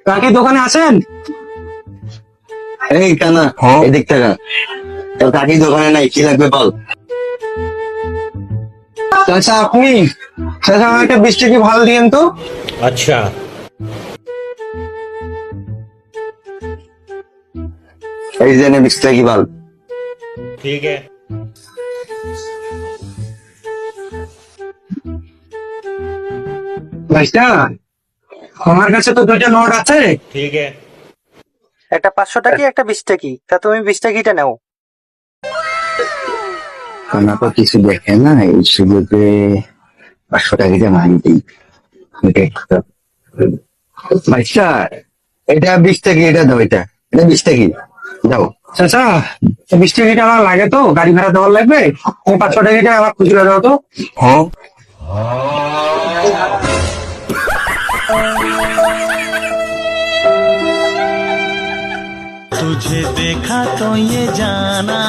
কাকি দোকানে আছেন? এই কানা এদিক থেকে তোর কাকি দোকানে নাই, কি লাগবে বল। চাচা আপনি, চাচা আমার একটা 20 টাকা ভালো দিয়েন তো। अच्छा এই যে নে 20 টাকা বল। ठीक है ভাইটা, আমার কাছে তো দুইটা নোট আছে। ठीक है একটা 500 টাকি একটা 20 টাকি, তা তুমি 20 টাকিটা নাও। কানা তো কিছু দেখে না, এই সুযোগে 500 টাকা দিয়ে মারি দিই। ভাইটা এটা 20 টাকা, এটা দাও, এটা 20 টাকা দাও। চাচা 20 টাকাটা আমার লাগে তো, গাড়ি ভাড়া দেওয়ার লাগবে। তুমি 500 টাকাটা আমার খুচরা দাও তো। হ্যাঁ तुझे देखा तो ये जाना